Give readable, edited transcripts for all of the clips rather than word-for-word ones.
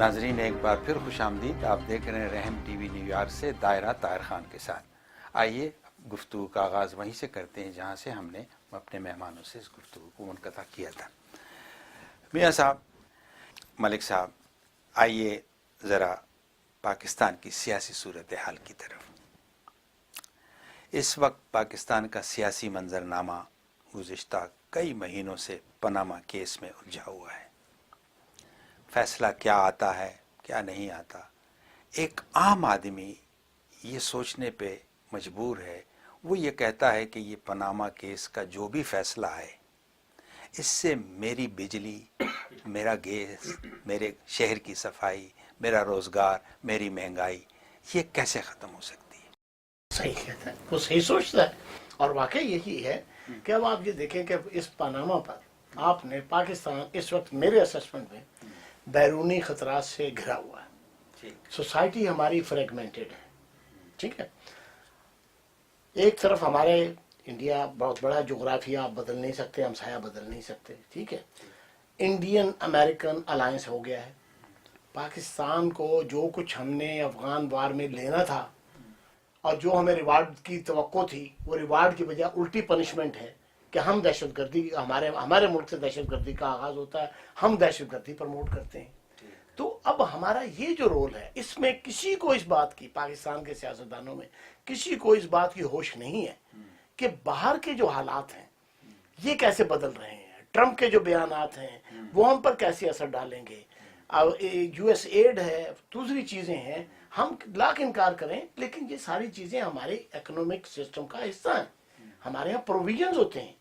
ناظرین ایک بار پھر خوش آمدید. آپ دیکھ رہے ہیں رحم ٹی وی نیو یارک سے دائرہ طاہر خان کے ساتھ. آئیے گفتگو کا آغاز وہیں سے کرتے ہیں جہاں سے ہم نے اپنے مہمانوں سے اس گفتگو کو منقطع کیا تھا. میاں صاحب، ملک صاحب، آئیے ذرا پاکستان کی سیاسی صورتحال کی طرف. اس وقت پاکستان کا سیاسی منظرنامہ گزشتہ کئی مہینوں سے پاناما کیس میں الجھا ہوا ہے. فیصلہ کیا آتا ہے، کیا نہیں آتا. ایک عام آدمی یہ سوچنے پہ مجبور ہے، وہ یہ کہتا ہے کہ یہ پاناما کیس کا جو بھی فیصلہ ہے، اس سے میری بجلی، میرا گیس، میرے شہر کی صفائی، میرا روزگار، میری مہنگائی، یہ کیسے ختم ہو سکتی ہے؟ صحیح کہتا ہے، وہ صحیح سوچتا ہے. اور واقعی یہی ہے کہ اب آپ یہ دیکھیں کہ اس پاناما پر آپ نے پاکستان اس وقت میرے اسسمنٹ میں بیرونی خطرات سے گھرا ہوا ہے. سوسائٹی ہماری فریگمنٹڈ ہے. ٹھیک ہے، ایک طرف ہمارے انڈیا بہت بڑا جغرافیہ، آپ بدل نہیں سکتے، ہمسایہ بدل نہیں سکتے. ٹھیک ہے، انڈین امریکن الائنس ہو گیا ہے. پاکستان کو جو کچھ ہم نے افغان وار میں لینا تھا اور جو ہمیں ریوارڈ کی توقع تھی، وہ ریوارڈ کی بجائے الٹی پنشمنٹ ہے کہ ہم دہشت گردی، ہمارے ملک سے دہشت گردی کا آغاز ہوتا ہے، ہم دہشت گردی پروموٹ کرتے ہیں. تو اب ہمارا یہ جو رول ہے، اس میں کسی کو اس بات کی، پاکستان کے سیاستدانوں میں کسی کو اس بات کی ہوش نہیں ہے کہ باہر کے جو حالات ہیں یہ کیسے بدل رہے ہیں. ٹرمپ کے جو بیانات ہیں وہ ہم پر کیسے اثر ڈالیں گے. یو ایس ایڈ ہے، دوسری چیزیں ہیں، ہم لاکھ انکار کریں لیکن یہ ساری چیزیں ہمارے اکنامک سسٹم کا حصہ ہیں. ہمارے یہاں پروویژنز ہوتے ہیں،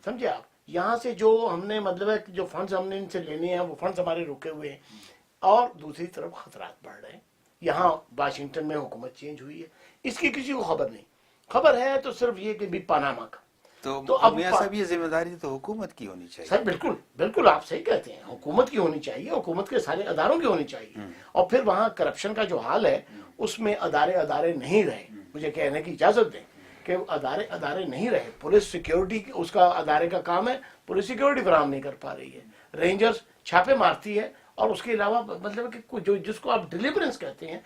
سمجھے آپ. یہاں سے جو ہم نے مطلب ہے جو فنڈز ہم نے ان سے لینے ہیں، وہ فنڈز ہمارے رکے ہوئے ہیں. اور دوسری طرف خطرات بڑھ رہے ہیں. یہاں واشنگٹن میں حکومت چینج ہوئی ہے، اس کی کسی کو خبر نہیں. خبر ہے تو صرف یہ کہ بھی پاناما کا. تو اب میاں صاحب یہ ذمہ داری تو حکومت کی ہونی چاہیے. سر بالکل بالکل آپ صحیح کہتے ہیں، حکومت کی ہونی چاہیے، حکومت کے سارے اداروں کی ہونی چاہیے. اور پھر وہاں کرپشن کا جو حال ہے اس میں ادارے نہیں رہے. مجھے کہنے کی اجازت دیں کہ ادارے نہیں رہے. پولیس سیکیورٹی اس کا ادارے کا کام ہے، پولیس سیکیورٹی فراہم نہیں کر پا رہی ہے. رینجرز چھاپے مارتی ہے، اور اس کے علاوہ مطلب کہ جس کو آپ ڈیلیورنس کہتے ہیں،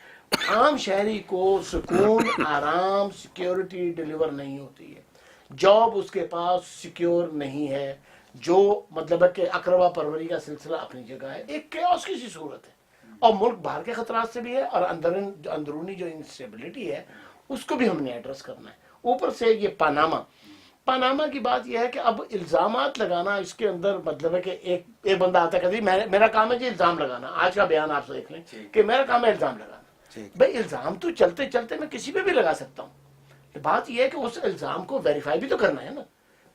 عام شہری کو سکون، آرام، سیکیورٹی ڈیلیور نہیں ہوتی ہے. جاب اس کے پاس سیکیور نہیں ہے. جو مطلب ہے کہ اقربا پروری کا سلسلہ اپنی جگہ ہے، ایک کیوس کی سی صورت ہے. اور ملک باہر کے خطرات سے بھی ہے، اور اندرونی جو انسٹیبلٹی ہے اس کو بھی ہم نے ایڈریس کرنا ہے. اوپر سے یہ پاناما کی بات یہ ہے کہ اب الزامات لگانا اس کے اندر مطلب ہے کہ ایک بندہ آتا ہے کہ میرا کام ہے جی الزام لگانا. آج کا بیان آپ سے دیکھ لیں کہ میرا کام ہے الزام لگانا. بھائی الزام تو چلتے چلتے میں کسی پہ بھی لگا سکتا ہوں. بات یہ ہے کہ اس الزام کو ویریفائی بھی تو کرنا ہے نا.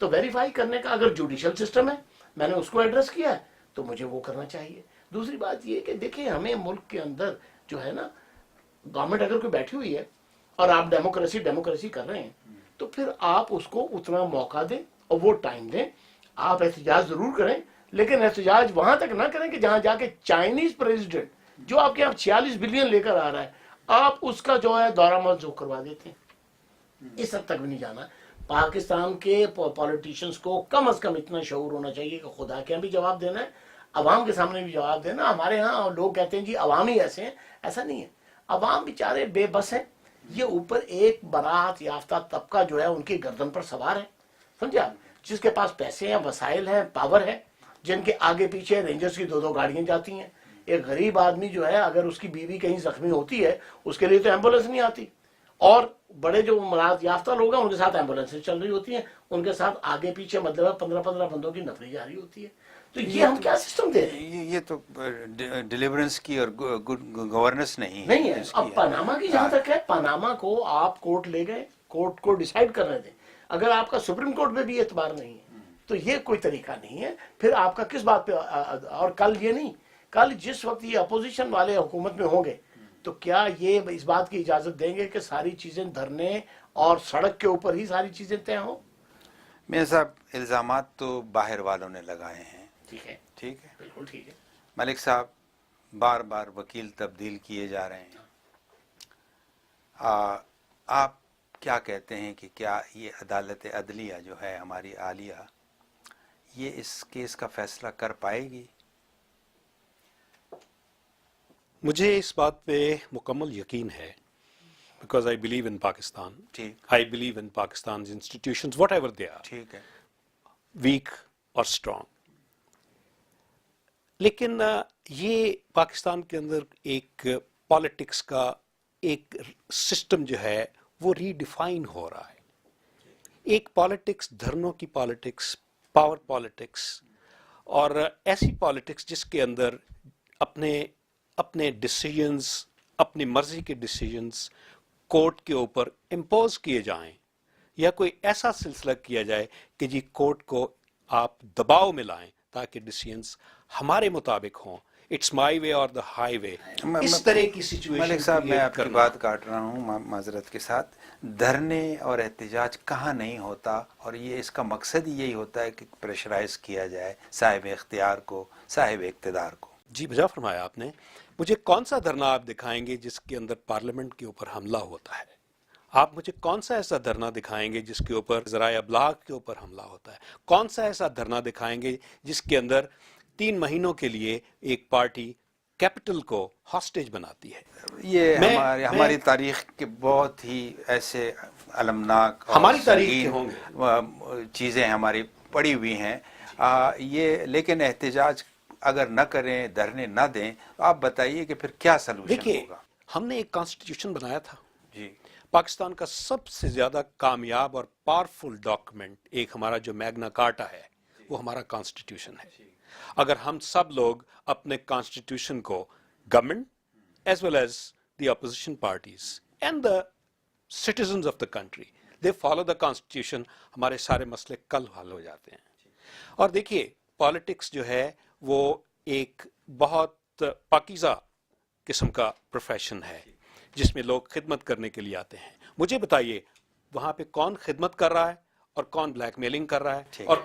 تو ویریفائی کرنے کا اگر جوڈیشل سسٹم ہے، میں نے اس کو ایڈریس کیا ہے، تو مجھے وہ کرنا چاہیے. دوسری بات یہ کہ دیکھیں ہمیں ملک کے اندر جو ہے نا، گورنمنٹ اگر کوئی بیٹھی ہوئی ہے اور آپ ڈیموکریسی کر رہے ہیں، تو پھر آپ اس کو اتنا موقع دیں اور وہ ٹائم دیں. آپ احتجاج ضرور کریں، لیکن احتجاج وہاں تک نہ کریں کہ جہاں جا کے چائنیز پریزیڈنٹ جو آپ کے یہاں 46 بلین لے کر آ رہا ہے، آپ اس کا جو ہے دورہ منسوخ کروا دیتے ہیں. اس حد تک بھی نہیں جانا. پاکستان کے پولیٹیشینز کو کم از کم اتنا شعور ہونا چاہیے کہ خدا کے یہاں بھی جواب دینا ہے، عوام کے سامنے بھی جواب دینا. ہمارے ہاں لوگ کہتے ہیں جی عوام ہی ایسے ہیں، ایسا نہیں ہے. عوام بیچارے بے بس ہیں. یہ اوپر ایک برات یافتہ طبقہ جو ہے ان کی گردن پر سوار ہے، سمجھے آپ، جس کے پاس پیسے ہیں، وسائل ہیں، پاور ہے، جن کے آگے پیچھے رینجرز کی 2 گاڑیاں جاتی ہیں. ایک غریب آدمی جو ہے اگر اس کی بیوی کہیں زخمی ہوتی ہے، اس کے لیے تو ایمبولینس نہیں آتی. اور بڑے جو مراد یافتہ لوگ ہیں ان کے ساتھ ایمبولینسز چل رہی ہوتی ہیں، ان کے ساتھ آگے پیچھے مطلب 15 بندوں کی نفری جاری ہوتی ہے. تو یہ ہم کیا سسٹم دے رہے ہیں؟ یہ تو ڈیلیورنس کی اور گڈ گورننس نہیں ہے. اب پاناما کی جہاں تک ہے، پاناما کو آپ کورٹ لے گئے، کورٹ کو ڈیسائیڈ کرنے دیں. اگر آپ کا سپریم کورٹ میں بھی اعتبار نہیں ہے تو یہ کوئی طریقہ نہیں ہے. پھر آپ کا کس بات پہ؟ اور کل یہ نہیں، کل جس وقت یہ اپوزیشن والے حکومت میں ہوں گے تو کیا یہ اس بات کی اجازت دیں گے کہ ساری چیزیں دھرنے اور سڑک کے اوپر ہی ساری چیزیں طے ہوں؟ میاں صاحب، الزامات تو باہر والوں نے لگائے ہیں. ٹھیک ہے، ٹھیک ہے. بالکل ٹھیک ہے. ملک صاحب، بار بار وکیل تبدیل کیے جا رہے ہیں. آپ کیا کہتے ہیں کہ کیا یہ عدالت عدلیہ جو ہے ہماری عالیہ، یہ اس کیس کا فیصلہ کر پائے گی؟ مجھے اس بات پہ مکمل یقین ہے because I believe in Pakistan. ٹھیک I believe in Pakistan institutions whatever they are ٹھیک ہے. ویک اور اسٹرانگ. لیکن یہ پاکستان کے اندر ایک پالیٹکس کا ایک سسٹم جو ہے وہ ری ڈیفائن ہو رہا ہے. ایک پالیٹکس دھرنوں کی پالیٹکس، پاور پالیٹکس، اور ایسی پالیٹکس جس کے اندر اپنے ڈیسیجنز، اپنی مرضی کے ڈیسیجنز کورٹ کے اوپر امپوز کیے جائیں، یا کوئی ایسا سلسلہ کیا جائے کہ جی کورٹ کو آپ دباؤ میں لائیں تاکہ ڈیسیجنز ہمارے مطابق ہوں، اٹس مائی وے اور دا ہائی وے. اس طرح کی سچویشن ملک صاحب میں آپ کی بات کاٹ رہا ہوں معذرت کے ساتھ. دھرنے اور احتجاج کہاں نہیں ہوتا، اور یہ اس کا مقصد ہی یہی ہوتا ہے کہ پریشرائز کیا جائے صاحب اختیار کو، صاحب اقتدار کو. جی بجا فرمایا آپ نے. مجھے کون سا دھرنا آپ دکھائیں گے جس کے اندر پارلیمنٹ کے اوپر حملہ ہوتا ہے؟ آپ مجھے کون سا ایسا دھرنا دکھائیں گے جس کے اوپر ذرائع ابلاغ کے اوپر حملہ ہوتا ہے؟ کون سا ایسا دھرنا دکھائیں گے جس کے اندر 3 مہینوں کے لیے ایک پارٹی کیپٹل کو ہاسٹیج بناتی ہے؟ یہ ہماری تاریخ کے بہت ہی ایسے المناک اور ہماری تاریخ کے سنگین ہوں گے چیزیں ہماری پڑی ہوئی ہیں. یہ لیکن احتجاج اگر نہ کریں، دھرنے نہ دیں، تو آپ بتائیے کہ پھر کیا سلوشن دیکھیے، ہوگا؟ ہم نے ایک کانسٹیٹیوشن بنایا تھا. جی پاکستان کا سب سے زیادہ کامیاب اور پاورفل ڈاکومنٹ ایک ہمارا جو میگنا کارٹا ہے وہ ہمارا کانسٹیٹیوشن ہے. اگر ہم سب لوگ اپنے کانسٹیٹیوشن کو، government as well as the opposition parties and the citizens of the country, they follow the constitution, ہمارے سارے مسئلے کل حل ہو جاتے ہیں. اور دیکھیے، پالیٹکس جو ہے وہ ایک بہت پاکیزہ قسم کا پروفیشن ہے جس میں لوگ خدمت کرنے کے لیے آتے ہیں. مجھے بتائیے وہاں پہ کون خدمت کر رہا ہے اور کون بلیک میلنگ کر رہا ہے اور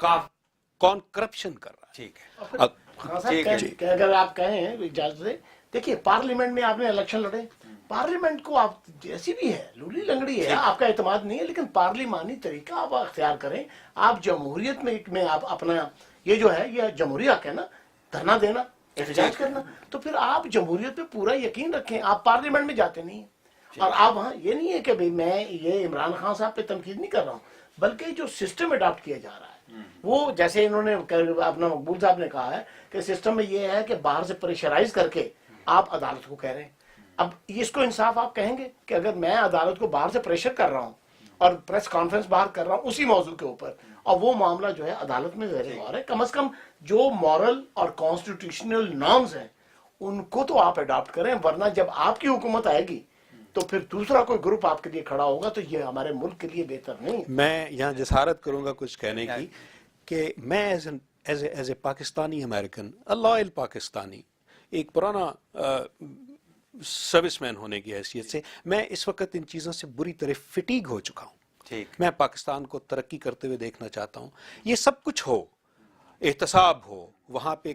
کون کرپشن کر رہا ہے؟ ٹھیک ہے. خان صاحب کہ اگر آپ کہیں اجازت دیں، دیکھیے پارلیمنٹ میں آپ نے الیکشن لڑے، پارلیمنٹ کو آپ جیسی بھی ہے لولی لنگڑی ہے، آپ کا اعتماد نہیں ہے، لیکن پارلیمانی طریقہ آپ اختیار کریں. آپ جمہوریت میں آپ اپنا یہ جو ہے یہ جمہوری حق ہے نا، دھرنا دینا، احتجاج کرنا، تو پھر آپ جمہوریت پہ پورا یقین رکھیں. آپ پارلیمنٹ میں جاتے نہیں ہیں، اور آپ وہاں یہ نہیں ہے کہ بھئی میں یہ عمران خان صاحب پہ تنقید نہیں کر رہا ہوں، بلکہ جو سسٹم اڈاپٹ کیا جا رہا ہے وہ جیسے انہوں نے اپنا مقبول صاحب نے کہا ہے کہ سسٹم میں یہ ہے کہ باہر سے پریشرائز کر کے آپ عدالت کو کہہ رہے ہیں. اب اس کو انصاف آپ کہیں گے کہ اگر میں عدالت کو باہر سے پریشر کر رہا ہوں اور پریس کانفرنس باہر کر رہا ہوں اسی موضوع کے اوپر، اور وہ معاملہ جو ہے عدالت میں زیر غور ہے، کم از کم جو مورل اور کانسٹیٹیوشنل نارمز ہیں ان کو تو آپ اڈاپٹ کریں، ورنہ جب آپ کی حکومت آئے گی تو پھر دوسرا کوئی گروپ آپ کے لیے کھڑا ہوگا تو یہ ہمارے ملک کے لیے بہتر نہیں ہے. میں یہاں جسارت کروں گا کچھ کہنے کی کہ میں as a Pakistani American, loyal Pakistani, ایک پرانا سروس مین ہونے کی حیثیت سے میں اس وقت ان چیزوں سے بری طرح فٹیگ ہو چکا ہوں. میں پاکستان کو ترقی کرتے ہوئے دیکھنا چاہتا ہوں. یہ سب کچھ ہو، احتساب ہو، وہاں پہ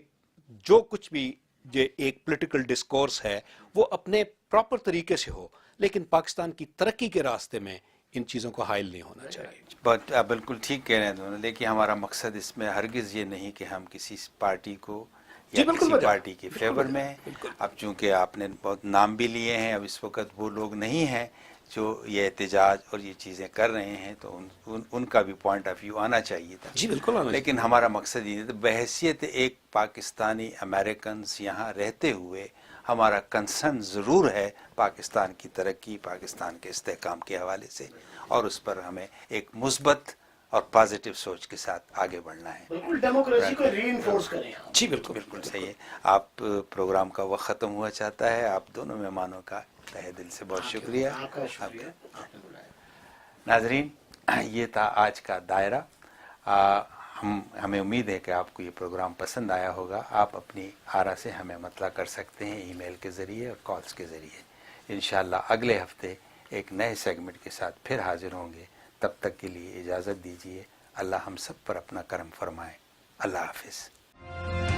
جو کچھ بھی جو ایک پولیٹیکل ڈسکورس ہے وہ اپنے پراپر طریقے سے ہو، لیکن پاکستان کی ترقی کے راستے میں ان چیزوں کو حائل نہیں ہونا چاہیے. بٹ آپ بالکل ٹھیک کہہ رہے ہیں دونوں. دیکھیے ہمارا مقصد اس میں ہرگز یہ نہیں کہ ہم کسی پارٹی کو یا کسی پارٹی کے فیور میں ہیں. اب چونکہ آپ نے بہت نام بھی لیے ہیں، اب اس وقت وہ لوگ نہیں ہیں جو یہ احتجاج اور یہ چیزیں کر رہے ہیں، تو ان کا بھی پوائنٹ آف ویو آنا چاہیے تھا. جی بالکل آنا چاہیے. لیکن ہمارا مقصد یہ ہے بحیثیت ایک پاکستانی امریکنز یہاں رہتے ہوئے ہمارا کنسرن ضرور ہے پاکستان کی ترقی، پاکستان کے استحکام کے حوالے سے، اور اس پر ہمیں ایک مثبت اور پازیٹیو سوچ کے ساتھ آگے بڑھنا ہے. بالکل ڈیموکریسی کو ری انفورس کریں. جی بالکل بالکل صحیح ہے. آپ پروگرام کا وقت ختم ہوا چاہتا ہے. آپ دونوں مہمانوں کا تہہ دل سے بہت شکریہ. آپ کا شکریہ. ناظرین، یہ تھا آج کا دائرہ. ہمیں امید ہے کہ آپ کو یہ پروگرام پسند آیا ہوگا. آپ اپنی آرا سے ہمیں مطلع کر سکتے ہیں ای میل کے ذریعے اور کالز کے ذریعے. انشاءاللہ اگلے ہفتے ایک نئے سیگمنٹ کے ساتھ پھر حاضر ہوں گے. تب تک کے لیے اجازت دیجیے. اللہ ہم سب پر اپنا کرم فرمائے. اللہ حافظ.